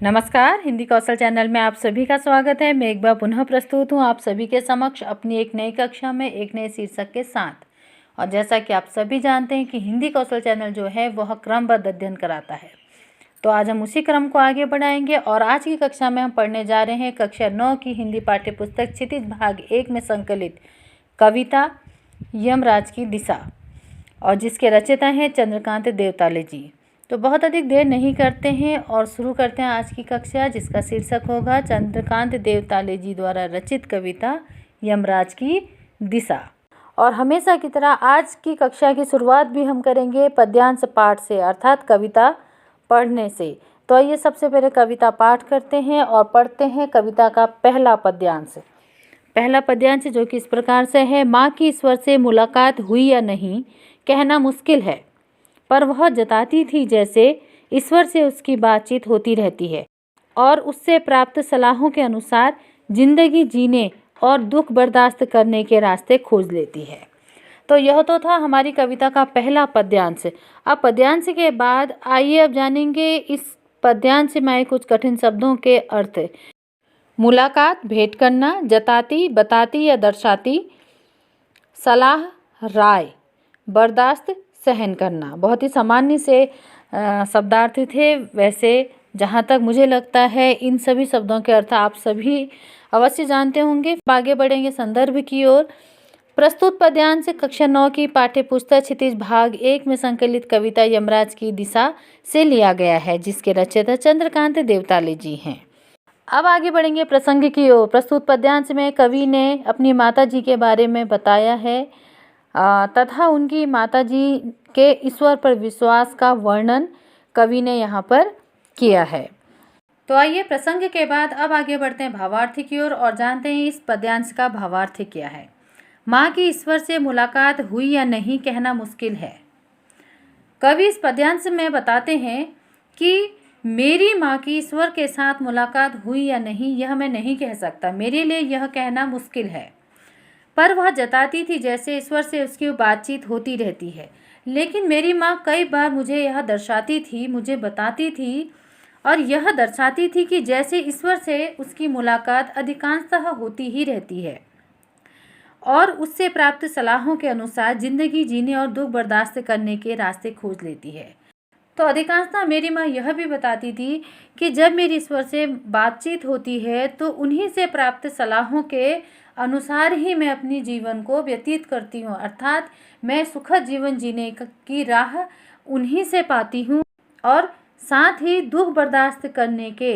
नमस्कार, हिंदी कौशल चैनल में आप सभी का स्वागत है। मैं एक बार पुनः प्रस्तुत हूँ आप सभी के समक्ष अपनी एक नई कक्षा में एक नए शीर्षक के साथ। और जैसा कि आप सभी जानते हैं कि हिंदी कौशल चैनल जो है वह क्रमबद्ध अध्ययन कराता है, तो आज हम उसी क्रम को आगे बढ़ाएंगे। और आज की कक्षा में हम पढ़ने जा रहे हैं कक्षा 9 की हिंदी पाठ्यपुस्तक क्षितिज भाग 1 में संकलित कविता यमराज की दिशा, और जिसके रचयिता हैं चंद्रकांत देवताले जी। तो बहुत अधिक देर नहीं करते हैं और शुरू करते हैं आज की कक्षा, जिसका शीर्षक होगा चंद्रकांत देवताले जी द्वारा रचित कविता यमराज की दिशा। और हमेशा की तरह आज की कक्षा की शुरुआत भी हम करेंगे पद्यांश पाठ से, अर्थात कविता पढ़ने से। तो आइए सबसे पहले कविता पाठ करते हैं और पढ़ते हैं कविता का पहला पद्यांश। पहला पद्यांश जो कि इस प्रकार से है। माँ की ईश्वर से मुलाकात हुई या नहीं कहना मुश्किल है, पर वह जताती थी जैसे ईश्वर से उसकी बातचीत होती रहती है और उससे प्राप्त सलाहों के अनुसार जिंदगी जीने और दुख बर्दाश्त करने के रास्ते खोज लेती है। तो यह तो था हमारी कविता का पहला पद्यांश। अब पद्यांश के बाद आइए अब जानेंगे इस पद्यांश में आए कुछ कठिन शब्दों के अर्थ। मुलाकात, भेंट करना, जताती, बताती या दर्शाती, सलाह, राय, बर्दाश्त, सहन करना। बहुत ही सामान्य से शब्दार्थ थे। वैसे जहाँ तक मुझे लगता है इन सभी शब्दों के अर्थ आप सभी अवश्य जानते होंगे। आगे बढ़ेंगे संदर्भ की ओर। प्रस्तुत पद्यांश कक्षा 9 की पाठ्यपुस्तक क्षितिज भाग 1 में संकलित कविता यमराज की दिशा से लिया गया है, जिसके रचयिता चंद्रकांत देवताले जी हैं। अब आगे बढ़ेंगे प्रसंग की ओर। प्रस्तुत पद्यांश में कवि ने अपनी माता जी के बारे में बताया है तथा उनकी माताजी के ईश्वर पर विश्वास का वर्णन कवि ने यहाँ पर किया है। तो आइए प्रसंग के बाद अब आगे बढ़ते हैं भावार्थ की ओर और जानते हैं इस पद्यांश का भावार्थ क्या है। माँ की ईश्वर से मुलाकात हुई या नहीं कहना मुश्किल है। कवि इस पद्यांश में बताते हैं कि मेरी माँ की ईश्वर के साथ मुलाकात हुई या नहीं यह मैं नहीं कह सकता, मेरे लिए यह कहना मुश्किल है, पर वह जताती थी जैसे ईश्वर से उसकी बातचीत होती रहती है। लेकिन मेरी माँ कई बार मुझे यह दर्शाती थी, मुझे बताती थी और यह दर्शाती थी कि जैसे ईश्वर से उसकी मुलाकात अधिकांशतः होती ही रहती है और उससे प्राप्त सलाहों के अनुसार जिंदगी जीने और दुख बर्दाश्त करने के रास्ते खोज लेती है। तो अधिकांशतः मेरी माँ यह भी बताती थी कि जब मेरी ईश्वर से बातचीत होती है तो उन्हीं से प्राप्त सलाहों के अनुसार ही मैं अपनी जीवन को व्यतीत करती हूँ, अर्थात मैं सुखद जीवन जीने की राह उन्हीं से पाती हूँ और साथ ही दुख बर्दाश्त करने के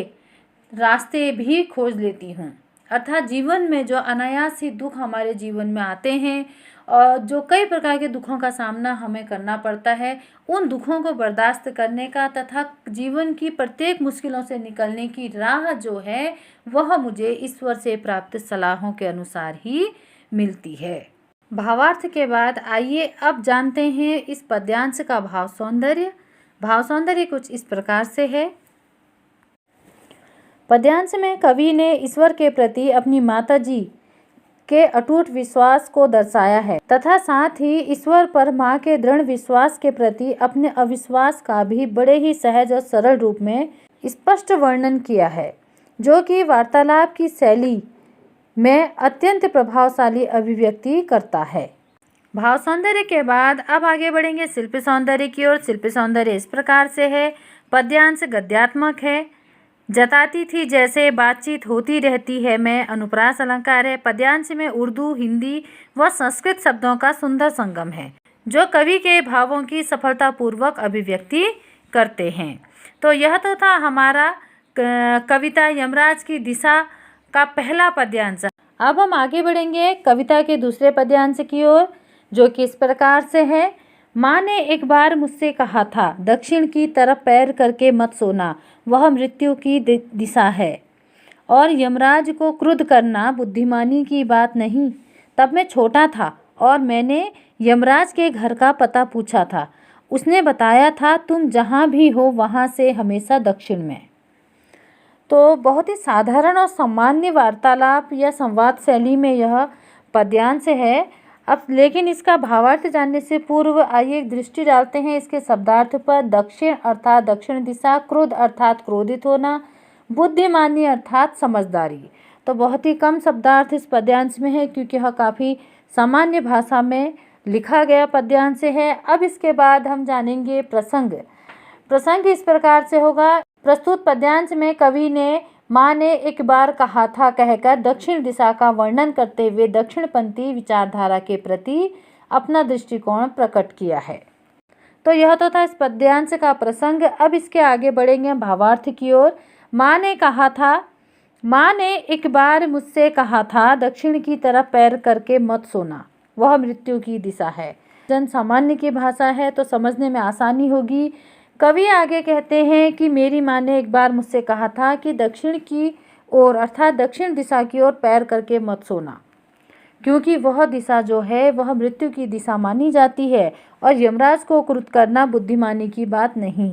रास्ते भी खोज लेती हूँ। अर्थात जीवन में जो अनायास ही दुख हमारे जीवन में आते हैं और जो कई प्रकार के दुखों का सामना हमें करना पड़ता है, उन दुखों को बर्दाश्त करने का तथा जीवन की प्रत्येक मुश्किलों से निकलने की राह जो है वह मुझे ईश्वर से प्राप्त सलाहों के अनुसार ही मिलती है। भावार्थ के बाद आइए अब जानते हैं इस पद्यांश का भाव सौंदर्य। भाव सौंदर्य कुछ इस प्रकार से है। पद्यांश में कवि ने ईश्वर के प्रति अपनी माताजी के अटूट विश्वास को दर्शाया है तथा साथ ही ईश्वर पर माँ के दृढ़ विश्वास के प्रति अपने अविश्वास का भी बड़े ही सहज और सरल रूप में स्पष्ट वर्णन किया है, जो कि वार्तालाप की शैली में अत्यंत प्रभावशाली अभिव्यक्ति करता है। भाव सौंदर्य के बाद अब आगे बढ़ेंगे शिल्प सौंदर्य की ओर। शिल्प सौंदर्य इस प्रकार से है। पद्यांश गद्यात्मक है। जताती थी जैसे बातचीत होती रहती है में अनुप्रास अलंकार है। पद्यांश में उर्दू, हिंदी व संस्कृत शब्दों का सुंदर संगम है, जो कवि के भावों की सफलतापूर्वक अभिव्यक्ति करते हैं। तो यह तो था हमारा कविता यमराज की दिशा का पहला पद्यांश। अब हम आगे बढ़ेंगे कविता के दूसरे पद्यांश की ओर, जो कि इस प्रकार से है। माँ ने एक बार मुझसे कहा था, दक्षिण की तरफ पैर करके मत सोना, वह मृत्यु की दिशा है और यमराज को क्रुद्ध करना बुद्धिमानी की बात नहीं। तब मैं छोटा था और मैंने यमराज के घर का पता पूछा था। उसने बताया था तुम जहाँ भी हो वहाँ से हमेशा दक्षिण में। तो बहुत ही साधारण और सामान्य वार्तालाप या संवाद शैली में यह पद्यांश है। अब लेकिन इसका भावार्थ जानने से पूर्व आइए एक दृष्टि डालते हैं इसके शब्दार्थ पर। दक्षिण अर्थात दक्षिण दिशा, क्रोध अर्थात क्रोधित होना, बुद्धिमानी अर्थात समझदारी। तो बहुत ही कम शब्दार्थ इस पद्यांश में है क्योंकि यह काफ़ी सामान्य भाषा में लिखा गया पद्यांश है। अब इसके बाद हम जानेंगे प्रसंग। प्रसंग इस प्रकार से होगा। प्रस्तुत पद्यांश में कवि ने माँ ने एक बार कहा था कहकर दक्षिण दिशा का वर्णन करते हुए दक्षिणपंथी विचारधारा के प्रति अपना दृष्टिकोण प्रकट किया है। तो यह तो था इस पद्यांश का प्रसंग। अब इसके आगे बढ़ेंगे भावार्थ की ओर। माँ ने कहा था, माँ ने एक बार मुझसे कहा था दक्षिण की तरफ पैर करके मत सोना, वह मृत्यु की दिशा है। जन सामान्य की भाषा है तो समझने में आसानी होगी। कवि आगे कहते हैं कि मेरी माँ ने एक बार मुझसे कहा था कि दक्षिण की ओर अर्थात दक्षिण दिशा की ओर पैर करके मत सोना, क्योंकि वह दिशा जो है वह मृत्यु की दिशा मानी जाती है और यमराज को क्रुद्ध करना बुद्धिमानी की बात नहीं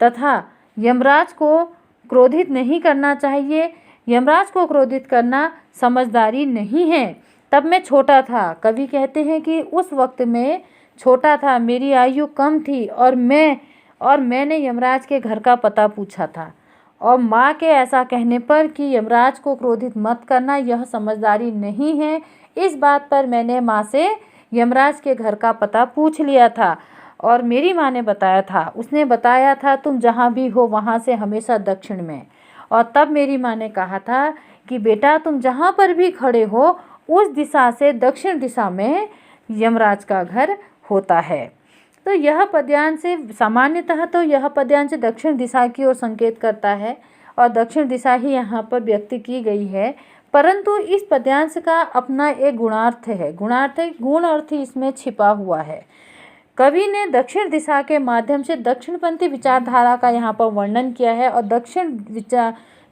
तथा यमराज को क्रोधित नहीं करना चाहिए। यमराज को क्रोधित करना समझदारी नहीं है। तब मैं छोटा था। कवि कहते हैं कि उस वक्त मैं छोटा था, मेरी आयु कम थी और मैंने यमराज के घर का पता पूछा था और माँ के ऐसा कहने पर कि यमराज को क्रोधित मत करना यह समझदारी नहीं है, इस बात पर मैंने माँ से यमराज के घर का पता पूछ लिया था और मेरी माँ ने बताया था, उसने बताया था तुम जहाँ भी हो वहाँ से हमेशा दक्षिण में। और तब मेरी माँ ने कहा था कि बेटा तुम जहाँ पर भी खड़े हो उस दिशा से दक्षिण दिशा में यमराज का घर होता है। तो यह पद्यांश सामान्यतः तो यह पद्यांश दक्षिण दिशा की ओर संकेत करता है और दक्षिण दिशा ही यहाँ पर व्यक्त की गई है, परंतु इस पद्यांश का अपना एक गुणार्थ है। गुण अर्थ इसमें छिपा हुआ है। कवि ने दक्षिण दिशा के माध्यम से दक्षिणपंथी विचारधारा का यहाँ पर वर्णन किया है और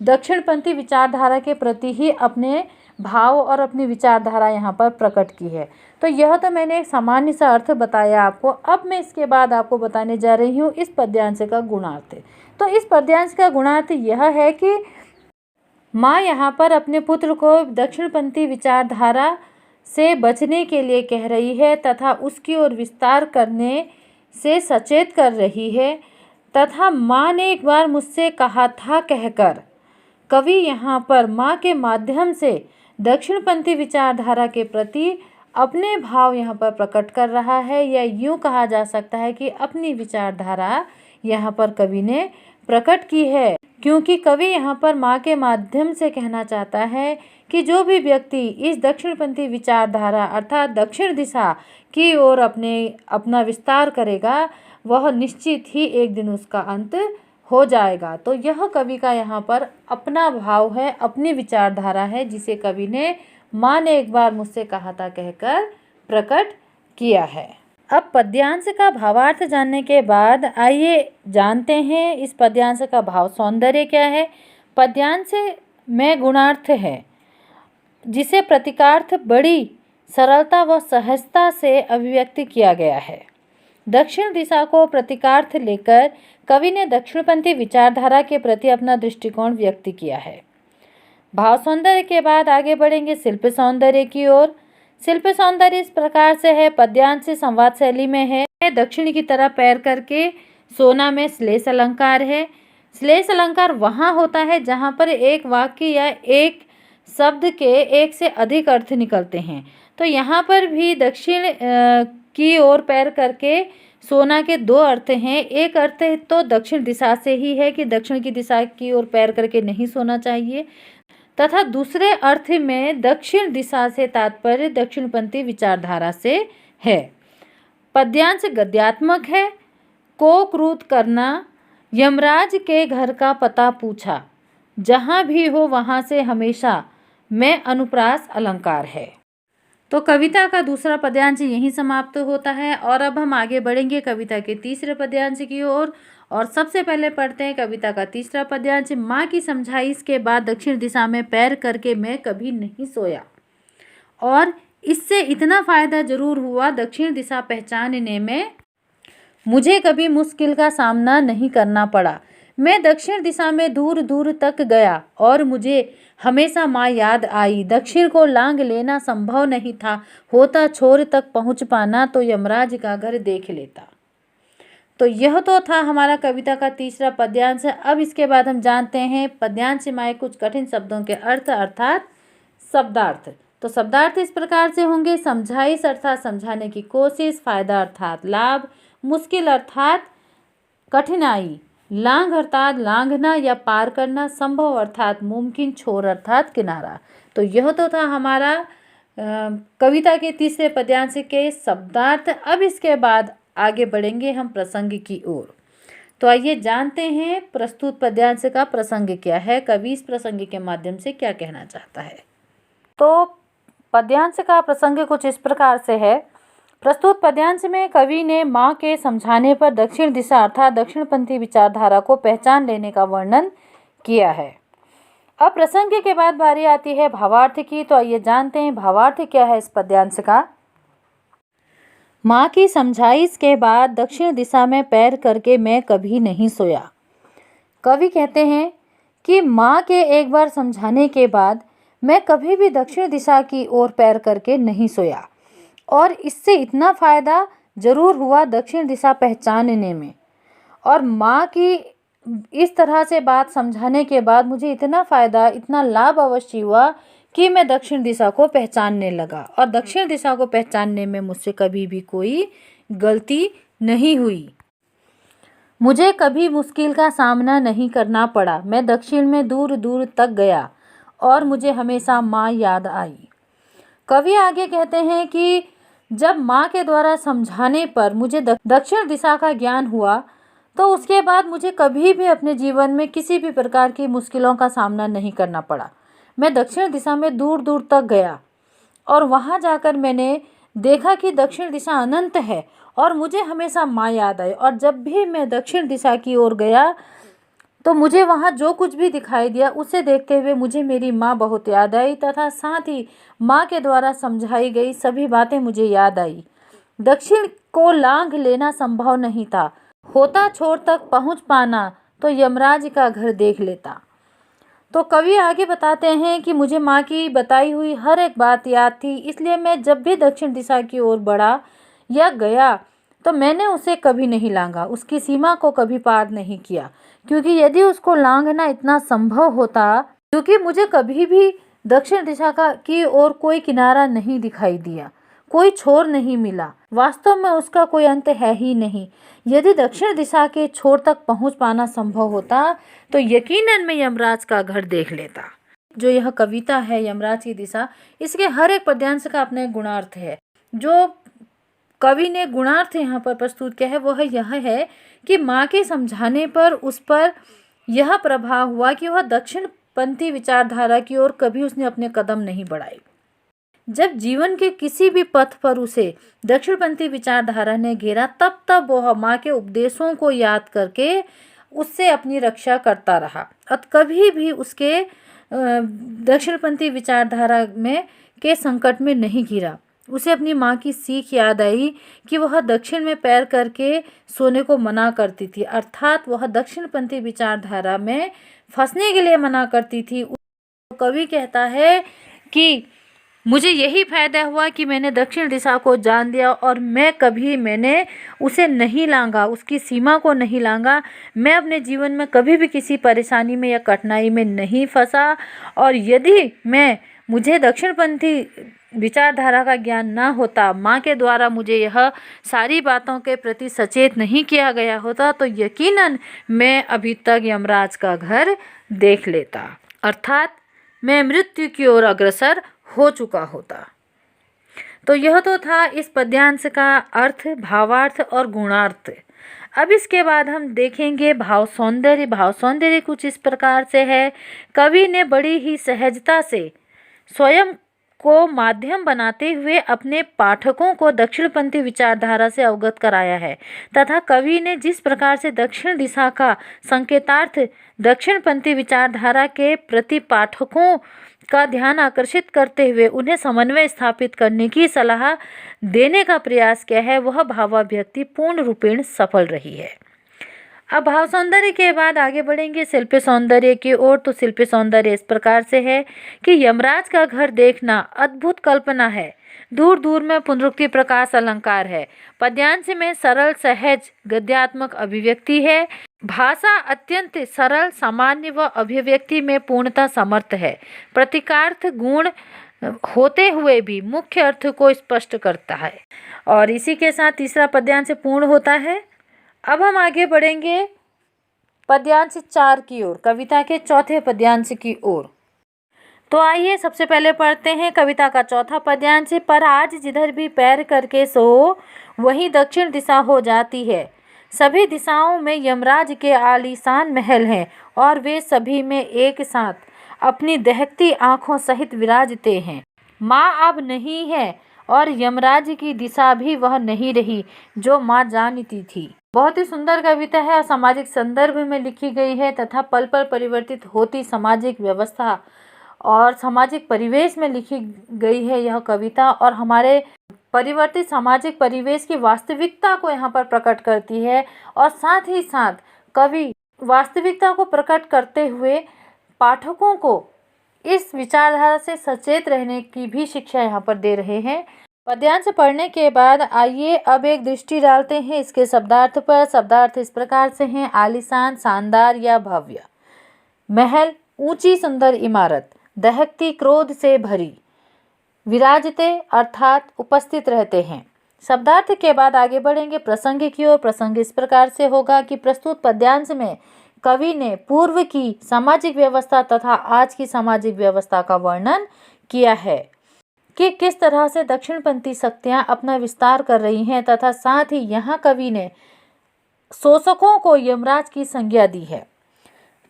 दक्षिणपंथी विचारधारा के प्रति ही अपने भाव और अपनी विचारधारा यहाँ पर प्रकट की है। तो यह तो मैंने एक सामान्य सा अर्थ बताया आपको। अब मैं इसके बाद आपको बताने जा रही हूँ इस पद्यांश का गुणार्थ। तो इस पद्यांश का गुणार्थ यह है कि माँ यहाँ पर अपने पुत्र को दक्षिणपंथी विचारधारा से बचने के लिए कह रही है तथा उसकी ओर विस्तार करने से सचेत कर रही है तथा माँ ने एक बार मुझसे कहा था कहकर कवि यहाँ पर माँ के माध्यम से दक्षिणपंथी विचारधारा के प्रति अपने भाव यहाँ पर प्रकट कर रहा है, या यूँ कहा जा सकता है कि अपनी विचारधारा यहाँ पर कवि ने प्रकट की है, क्योंकि कवि यहाँ पर माँ के माध्यम से कहना चाहता है कि जो भी व्यक्ति इस दक्षिणपंथी विचारधारा अर्थात दक्षिण दिशा की ओर अपना विस्तार करेगा वह निश्चित ही एक दिन उसका अंत हो जाएगा। तो यह कवि का यहाँ पर अपना भाव है, अपनी विचारधारा है, जिसे कवि ने माँ ने एक बार मुझसे कहा था कहकर प्रकट किया है। अब पद्यांश का भावार्थ जानने के बाद आइए जानते हैं इस पद्यांश का भाव सौंदर्य क्या है। पद्यांश में गुणार्थ है जिसे प्रतीकार्थ बड़ी सरलता व सहजता से अभिव्यक्त किया गया है। दक्षिण दिशा को प्रतीकार्थ लेकर कवि ने दक्षिणपंथी विचारधारा के प्रति अपना दृष्टिकोण व्यक्त किया है। भाव सौंदर्य के बाद आगे बढ़ेंगे शिल्प सौंदर्य की ओर। शिल्प सौंदर्य इस प्रकार से है, पद्यांश से संवाद शैली में है। दक्षिण की तरफ पैर करके सोना में श्लेष अलंकार है। श्लेष अलंकार वहाँ होता है जहाँ पर एक वाक्य या एक शब्द के एक से अधिक अर्थ निकलते हैं। तो यहाँ पर भी दक्षिण की ओर पैर करके सोना के दो अर्थ हैं। एक अर्थ तो दक्षिण दिशा से ही है कि दक्षिण की दिशा की ओर पैर करके नहीं सोना चाहिए, तथा दूसरे अर्थ में दक्षिण दिशा से तात्पर्य दक्षिणपंथी विचारधारा से है। पद्यांश गद्यात्मक है। को क्रुद्ध करना, यमराज के घर का पता पूछा, जहाँ भी हो वहाँ से हमेशा, में अनुप्रास अलंकार है। तो कविता का दूसरा पद्यांश यहीं समाप्त होता है और अब हम आगे बढ़ेंगे कविता के तीसरे पद्यांश की ओर। और सबसे पहले पढ़ते हैं कविता का तीसरा पद्यांश। माँ की समझाइश के बाद दक्षिण दिशा में पैर करके मैं कभी नहीं सोया, और इससे इतना फ़ायदा जरूर हुआ, दक्षिण दिशा पहचानने में मुझे कभी मुश्किल का सामना नहीं करना पड़ा। मैं दक्षिण दिशा में दूर दूर तक गया और मुझे हमेशा माँ याद आई। दक्षिण को लांग लेना संभव नहीं था, होता छोर तक पहुँच पाना तो यमराज का घर देख लेता। तो यह तो था हमारा कविता का तीसरा पद्यांश। अब इसके बाद हम जानते हैं पद्यांश में आए कुछ कठिन शब्दों के अर्थ अर्थात शब्दार्थ। तो शब्दार्थ इस प्रकार से होंगे: समझाइश अर्थात समझाने की कोशिश, फायदा अर्थात लाभ, मुश्किल अर्थात कठिनाई, लांघ अर्थात लांघना या पार करना, संभव अर्थात मुमकिन, छोर अर्थात किनारा। तो यह तो था हमारा कविता के तीसरे पद्यांश के शब्दार्थ। अब इसके बाद आगे बढ़ेंगे हम प्रसंग की ओर। तो आइए जानते हैं प्रस्तुत पद्यांश का प्रसंग क्या है, कवि इस प्रसंग के माध्यम से क्या कहना चाहता है। तो पद्यांश का प्रसंग कुछ इस प्रकार से है। प्रस्तुत पद्यांश में कवि ने माँ के समझाने पर दक्षिण दिशा अर्थात दक्षिणपंथी विचारधारा को पहचान लेने का वर्णन किया है। अब प्रसंग के बाद बारी आती है भावार्थ की। तो आइए जानते हैं भावार्थ क्या है इस पद्यांश का। माँ की समझाइश के बाद दक्षिण दिशा में पैर करके मैं कभी नहीं सोया। कवि कहते हैं कि माँ के एक बार समझाने के बाद मैं कभी भी दक्षिण दिशा की ओर पैर करके नहीं सोया, और इससे इतना फ़ायदा ज़रूर हुआ दक्षिण दिशा पहचानने में। और माँ की इस तरह से बात समझाने के बाद मुझे इतना फ़ायदा, इतना लाभ अवश्य हुआ कि मैं दक्षिण दिशा को पहचानने लगा, और दक्षिण दिशा को पहचानने में मुझसे कभी भी कोई गलती नहीं हुई। मुझे कभी मुश्किल का सामना नहीं करना पड़ा। मैं दक्षिण में दूर दूर तक गया और मुझे हमेशा माँ याद आई। कवि आगे कहते हैं कि जब माँ के द्वारा समझाने पर मुझे दक्षिण दिशा का ज्ञान हुआ, तो उसके बाद मुझे कभी भी अपने जीवन में किसी भी प्रकार की मुश्किलों का सामना नहीं करना पड़ा। मैं दक्षिण दिशा में दूर दूर तक गया और वहाँ जाकर मैंने देखा कि दक्षिण दिशा अनंत है और मुझे हमेशा माँ याद आई। और जब भी मैं दक्षिण दिशा की ओर गया तो मुझे वहाँ जो कुछ भी दिखाई दिया उसे देखते हुए मुझे मेरी माँ बहुत याद आई, तथा साथ ही माँ के द्वारा समझाई गई सभी बातें मुझे याद आई। दक्षिण को लांघ लेना संभव नहीं था, होता छोर तक पहुँच पाना तो यमराज का घर देख लेता। तो कवि आगे बताते हैं कि मुझे माँ की बताई हुई हर एक बात याद थी, इसलिए मैं जब भी दक्षिण दिशा की ओर बढ़ा या गया तो मैंने उसे कभी नहीं लांघा, उसकी सीमा को कभी पार नहीं किया, क्योंकि यदि उसको लांघना इतना संभव होता, क्योंकि मुझे कभी भी दक्षिण दिशा की ओर कोई किनारा नहीं दिखाई दिया, कोई छोर नहीं मिला, वास्तव में उसका कोई अंत है ही नहीं। यदि दक्षिण दिशा के छोर तक पहुंच पाना संभव होता तो यकीनन मैं यमराज का घर देख लेता। जो यह कविता है यमराज की दिशा, इसके हर एक पद्यांश का अपना एक गुणार्थ है। जो कवि ने गुणार्थ यहाँ पर प्रस्तुत किया है वह यह है कि माँ के समझाने पर उस पर यह प्रभाव हुआ कि वह दक्षिणपंथी विचारधारा की ओर कभी उसने अपने कदम नहीं बढ़ाए। जब जीवन के किसी भी पथ पर उसे दक्षिणपंथी विचारधारा ने घेरा, तब तब वह माँ के उपदेशों को याद करके उससे अपनी रक्षा करता रहा और कभी भी उसके दक्षिणपंथी विचारधारा में के संकट में नहीं घिरा। उसे अपनी माँ की सीख याद आई कि वह दक्षिण में पैर करके सोने को मना करती थी, अर्थात वह दक्षिणपंथी विचारधारा में फंसने के लिए मना करती थी। कवि कहता है कि मुझे यही फायदा हुआ कि मैंने दक्षिण दिशा को जान दिया और मैंने उसे नहीं लांघा, उसकी सीमा को नहीं लांघा। मैं अपने जीवन में कभी भी किसी परेशानी में या कठिनाई में नहीं फंसा, और यदि मुझे दक्षिणपंथी विचारधारा का ज्ञान ना होता, माँ के द्वारा मुझे यह सारी बातों के प्रति सचेत नहीं किया गया होता, तो यकीनन मैं अभी तक यमराज का घर देख लेता, अर्थात मैं मृत्यु की ओर अग्रसर हो चुका होता। तो यह तो था इस पद्यांश का अर्थ, भावार्थ और गुणार्थ। अब इसके बाद हम देखेंगे भाव सौंदर्य। भाव सौंदर्य कुछ इस प्रकार से है। कवि ने बड़ी ही सहजता से स्वयं को माध्यम बनाते हुए अपने पाठकों को दक्षिणपंथी विचारधारा से अवगत कराया है, तथा कवि ने जिस प्रकार से दक्षिण दिशा का संकेतार्थ दक्षिणपंथी विचारधारा के प्रति पाठकों का ध्यान आकर्षित करते हुए उन्हें समन्वय स्थापित करने की सलाह देने का प्रयास किया है, वह भावाभिव्यक्ति पूर्ण रूपेण सफल रही है। अब भाव सौंदर्य के बाद आगे बढ़ेंगे शिल्प सौंदर्य की ओर। तो शिल्प सौंदर्य इस प्रकार से है कि यमराज का घर देखना अद्भुत कल्पना है। दूर दूर में पुनरुक्ति प्रकाश अलंकार है। पद्यांश में सरल सहज गद्यात्मक अभिव्यक्ति है। भाषा अत्यंत सरल सामान्य व अभिव्यक्ति में पूर्णतः समर्थ है। प्रतीकार्थ गुण होते हुए भी मुख्य अर्थ को स्पष्ट करता है। और इसी के साथ तीसरा पद्यांश पूर्ण होता है। अब हम आगे बढ़ेंगे पद्यांश 4 की ओर, कविता के चौथे पद्यांश की ओर। तो आइए सबसे पहले पढ़ते हैं कविता का चौथा पद्यांश। पर आज जिधर भी पैर करके सो वहीं दक्षिण दिशा हो जाती है। सभी दिशाओं में यमराज के आलीशान महल हैं और वे सभी में एक साथ अपनी दहकती आंखों सहित विराजते हैं। माँ अब नहीं है और यमराज की दिशा भी वह नहीं रही जो माँ जानती थी। बहुत ही सुंदर कविता है और सामाजिक संदर्भ में लिखी गई है तथा पल पल परिवर्तित होती सामाजिक व्यवस्था और सामाजिक परिवेश में लिखी गई है यह कविता, और हमारे परिवर्तित सामाजिक परिवेश की वास्तविकता को यहाँ पर प्रकट करती है। और साथ ही साथ कवि वास्तविकता को प्रकट करते हुए पाठकों को इस विचारधारा से सचेत रहने की भी शिक्षा यहाँ पर दे रहे हैं। पद्यांश पढ़ने के बाद आइए अब एक दृष्टि डालते हैं इसके शब्दार्थ पर। शब्दार्थ इस प्रकार से हैं। आलीशान, शानदार या भव्य। महल, ऊंची सुंदर इमारत, दहकती क्रोध से भरी। विराजते अर्थात उपस्थित रहते हैं। शब्दार्थ के बाद आगे बढ़ेंगे प्रसंग की ओर। प्रसंग इस प्रकार से होगा कि प्रस्तुत पद्यांश में कवि ने पूर्व की सामाजिक व्यवस्था तथा आज की सामाजिक व्यवस्था का वर्णन किया है कि किस तरह से दक्षिणपंथी शक्तियां अपना विस्तार कर रही हैं, तथा साथ ही यहाँ कवि ने शोषकों को यमराज की संज्ञा दी है।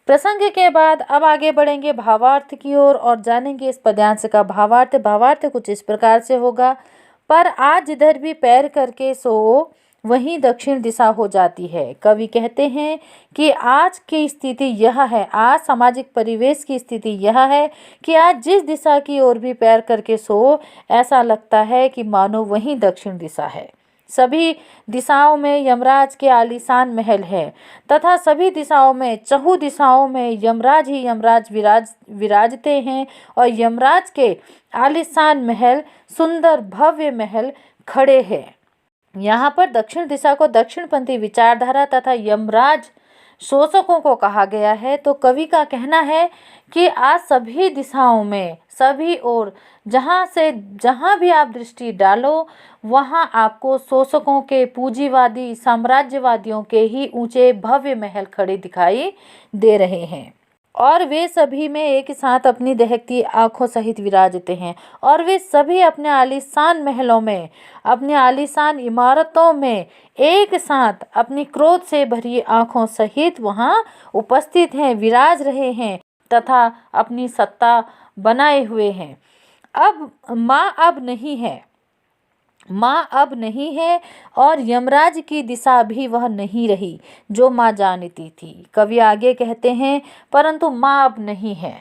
प्रसंग के बाद अब आगे बढ़ेंगे भावार्थ की ओर और जानेंगे इस पद्यांश का भावार्थ। भावार्थ कुछ इस प्रकार से होगा। पर आज जिधर भी पैर करके सो वहीं दक्षिण दिशा हो जाती है। कवि कहते हैं कि आज की स्थिति यह है, आज सामाजिक परिवेश की स्थिति यह है कि आज जिस दिशा की ओर भी पैर करके सो ऐसा लगता है कि मानो वहीं दक्षिण दिशा है। सभी दिशाओं में यमराज के आलीशान महल है तथा सभी दिशाओं में, चहु दिशाओं में यमराज ही यमराज विराजते हैं और यमराज के आलीशान महल, सुंदर भव्य महल खड़े हैं। यहाँ पर दक्षिण दिशा को दक्षिणपंथी विचारधारा तथा यमराज शोषकों को कहा गया है। तो कवि का कहना है कि आज सभी दिशाओं में, सभी ओर, जहाँ भी आप दृष्टि डालो वहाँ आपको शोषकों के, पूंजीवादी साम्राज्यवादियों के ही ऊंचे भव्य महल खड़े दिखाई दे रहे हैं और वे सभी में एक साथ अपनी दहकती आंखों सहित विराजते हैं और वे सभी अपने आलीशान महलों में, अपनी आलीशान इमारतों में एक साथ अपनी क्रोध से भरी आंखों सहित वहाँ उपस्थित हैं, विराज रहे हैं तथा अपनी सत्ता बनाए हुए हैं। अब माँ अब नहीं है, माँ अब नहीं है और यमराज की दिशा भी वह नहीं रही जो माँ जानती थी। कवि आगे कहते हैं परंतु माँ अब नहीं है,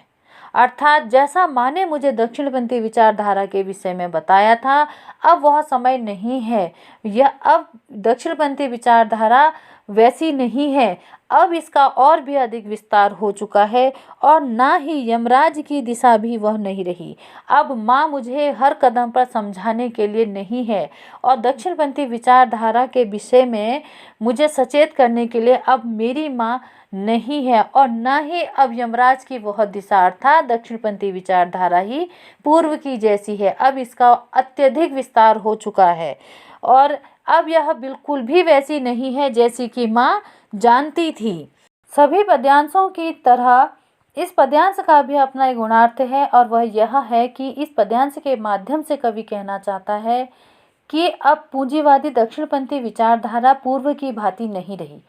अर्थात जैसा माँ ने मुझे दक्षिणपंथी विचारधारा के विषय में बताया था अब वह समय नहीं है। यह अब दक्षिणपंथी विचारधारा वैसी नहीं है, अब इसका और भी अधिक विस्तार हो चुका है और ना ही यमराज की दिशा भी वह नहीं रही। अब माँ मुझे हर कदम पर समझाने के लिए नहीं है और दक्षिणपंथी विचारधारा के विषय में मुझे सचेत करने के लिए अब मेरी माँ नहीं है और ना ही अब यमराज की वह दिशा अर्थात दक्षिणपंथी विचारधारा ही पूर्व की जैसी है। अब इसका अत्यधिक विस्तार हो चुका है और अब यह बिल्कुल भी वैसी नहीं है जैसी कि माँ जानती थी। सभी पद्यांशों की तरह इस पद्यांश का भी अपना एक गुणार्थ है और वह यह है कि इस पद्यांश के माध्यम से कवि कहना चाहता है कि अब पूंजीवादी दक्षिणपंथी विचारधारा पूर्व की भांति नहीं रही।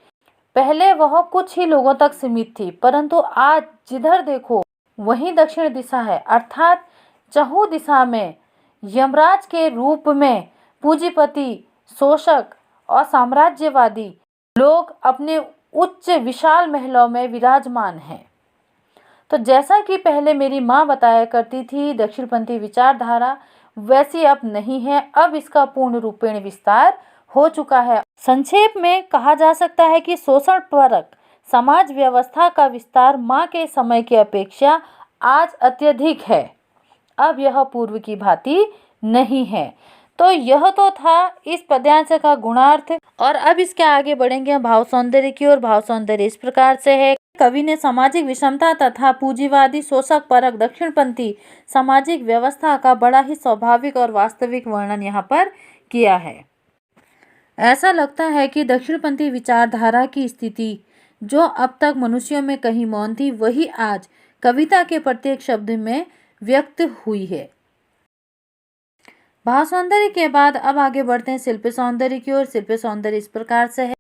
पहले वह कुछ ही लोगों तक सीमित थी, परंतु आज जिधर देखो वहीं दक्षिण दिशा है, अर्थात चहु दिशा में यमराज के रूप में पूंजीपति, शोषक और साम्राज्यवादी लोग अपने उच्च विशाल महलों में विराजमान हैं। तो जैसा कि पहले मेरी माँ बताया करती थी दक्षिणपंथी विचारधारा वैसी अब नहीं है, अब इसका पूर्ण रूपेण विस्तार हो चुका है। संक्षेप में कहा जा सकता है कि शोषण परक समाज व्यवस्था का विस्तार माँ के समय की अपेक्षा आज अत्यधिक है। अब यह पूर्व की भांति नहीं है। तो यह तो था इस पद्यांश का गुणार्थ, और अब इसके आगे बढ़ेंगे हम भाव सौंदर्य की ओर। भाव सौंदर्य इस प्रकार से है। कवि ने सामाजिक विषमता तथा पूंजीवादी शोषक परक दक्षिणपंथी सामाजिक व्यवस्था का बड़ा ही स्वाभाविक और वास्तविक वर्णन यहाँ पर किया है। ऐसा लगता है कि दक्षिणपंथी विचारधारा की स्थिति जो अब तक मनुष्यों में कहीं मौन थी, वही आज कविता के प्रत्येक शब्द में व्यक्त हुई है। भाव सौंदर्य के बाद अब आगे बढ़ते हैं शिल्प सौंदर्य की ओर। शिल्प सौंदर्य इस प्रकार से है।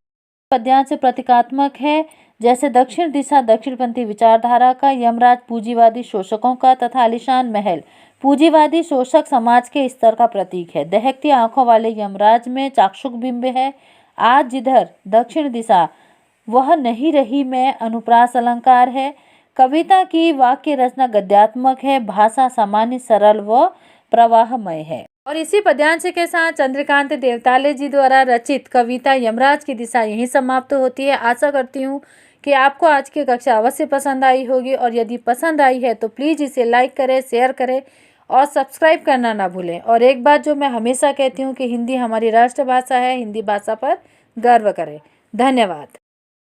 पद्यांश प्रतीकात्मक है, जैसे दक्षिण दिशा दक्षिणपंथी विचारधारा का, यमराज पूंजीवादी शोषकों का तथा आलीशान महल पूंजीवादी शोषक समाज के स्तर का प्रतीक है। दहकती आंखों वाले यमराज में चाक्षुष बिंब है। आज जिधर दक्षिण दिशा वह नहीं रही में अनुप्रास अलंकार है। कविता की वाक्य रचना गद्यात्मक है। भाषा सामान्य सरल व प्रवाहमय है। और इसी पद्यांश के साथ चंद्रकांत देवताले जी द्वारा रचित कविता यमराज की दिशा यहीं समाप्त होती है। आशा करती हूँ कि आपको आज की कक्षा अवश्य पसंद आई होगी, और यदि पसंद आई है तो प्लीज़ इसे लाइक करें, शेयर करें और सब्सक्राइब करना ना भूलें। और एक बात जो मैं हमेशा कहती हूँ कि हिंदी हमारी राष्ट्रभाषा है, हिंदी भाषा पर गर्व करें। धन्यवाद।